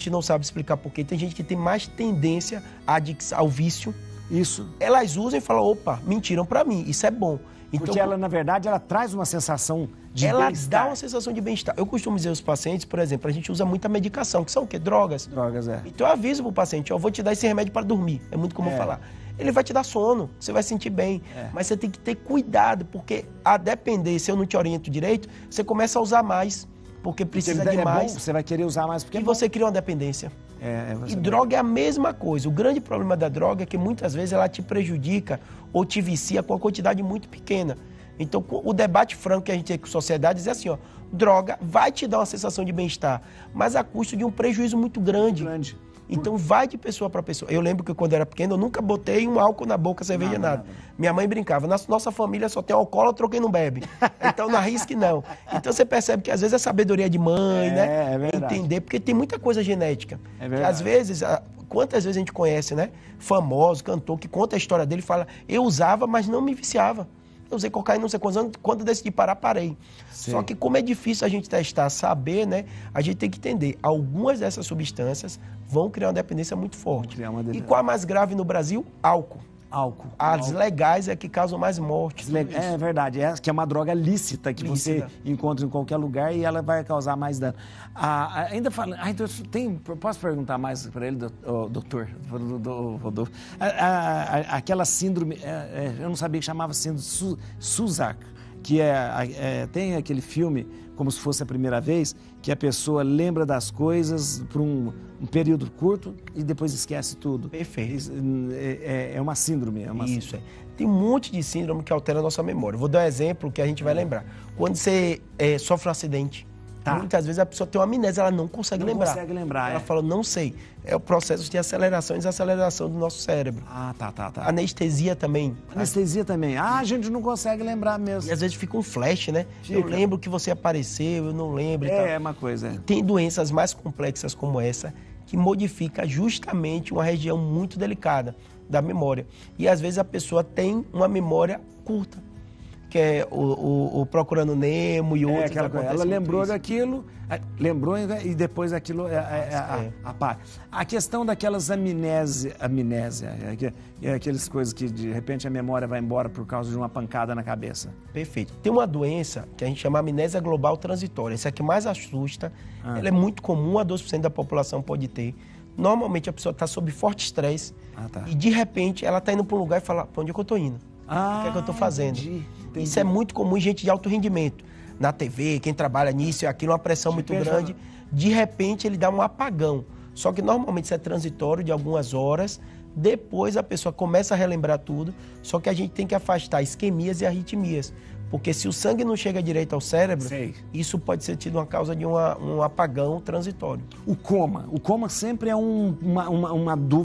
gente não sabe explicar por quê. Tem gente que tem mais tendência ao vício. Isso. Elas usam e falam, opa, mentiram pra mim, isso é bom. Então, porque ela, na verdade, ela traz uma sensação de ela bem-estar. dá uma sensação de bem-estar. Eu costumo dizer aos pacientes, por exemplo, a gente usa muita medicação, que são o quê? Drogas. Drogas, é. Então eu aviso pro paciente, eu vou te dar esse remédio para dormir. É muito comum falar. Ele vai te dar sono, você vai sentir bem. Mas você tem que ter cuidado, porque a depender, se eu não te oriento direito, você começa a usar mais, porque precisa de mais. Bom, você vai querer usar mais porque e você cria uma dependência. Você E droga é a mesma coisa. O grande problema da droga é que muitas vezes ela te prejudica ou te vicia com uma quantidade muito pequena. Então, o debate franco que a gente tem com a sociedade é assim, ó, droga vai te dar uma sensação de bem-estar, mas a custo de um prejuízo muito grande. Então, vai de pessoa para pessoa. Eu lembro que quando eu era pequeno, eu nunca botei um álcool na boca, cerveja, nada. Minha mãe brincava, na nossa família só tem alcoólatra ou quem não bebe. Então, não arrisque não. Então, você percebe que às vezes é sabedoria de mãe, né? É verdade. Entender, porque tem muita coisa genética. É verdade. Que às vezes, quantas vezes a gente conhece, né? Famoso, cantor, que conta a história dele e fala, eu usava, mas não me viciava. Eu usei cocaína não sei quantos anos, quando eu decidi parar, parei. Sim. Só que como é difícil a gente testar, saber, né? A gente tem que entender, algumas dessas substâncias vão criar uma dependência muito forte. E qual a mais grave no Brasil? Álcool. As legais é que causam mais mortes. É verdade, que é uma droga lícita que você encontra em qualquer lugar e ela vai causar mais dano. Ainda falando, então, posso perguntar mais para ele, doutor Rodolfo? Aquela síndrome, eu não sabia que chamava síndrome Susak, que tem aquele filme, como se fosse a primeira vez, que a pessoa lembra das coisas por um período curto e depois esquece tudo. Perfeito. É uma síndrome. Isso, Tem um monte de síndrome que altera a nossa memória. Vou dar um exemplo que a gente vai lembrar. Quando você sofre um acidente, muitas vezes a pessoa tem uma amnésia, ela não consegue lembrar. Não consegue lembrar, Ela fala, não sei. É o processo de aceleração e desaceleração do nosso cérebro. Tá. Anestesia também. Anestesia também. A gente não consegue lembrar mesmo. E às vezes fica um flash, né? Eu lembro que você apareceu, eu não lembro e tal. É uma coisa. E tem doenças mais complexas como essa, que modifica justamente uma região muito delicada da memória. E às vezes a pessoa tem uma memória curta, que é o Procurando Nemo e outros. Ela lembrou daquilo, lembrou e depois aquilo apaga. A questão daquelas amnésia, aquelas coisas que de repente a memória vai embora por causa de uma pancada na cabeça. Perfeito. Tem uma doença que a gente chama amnésia global transitória. Essa é a que mais assusta. Ela é muito comum, 1 a 2% da população pode ter. Normalmente a pessoa está sob forte estresse e de repente ela está indo para um lugar e fala, para onde é que eu estou indo? O que é que eu estou fazendo? Entendi. Isso é muito comum em gente de alto rendimento. Na TV, quem trabalha nisso e aquilo, uma pressão muito grande. De repente ele dá um apagão. Só que normalmente isso é transitório de algumas horas. Depois a pessoa começa a relembrar tudo. Só que a gente tem que afastar isquemias e arritmias. Porque se o sangue não chega direito ao cérebro, isso pode ser tido uma causa de um apagão transitório. O coma sempre é uma dúvida.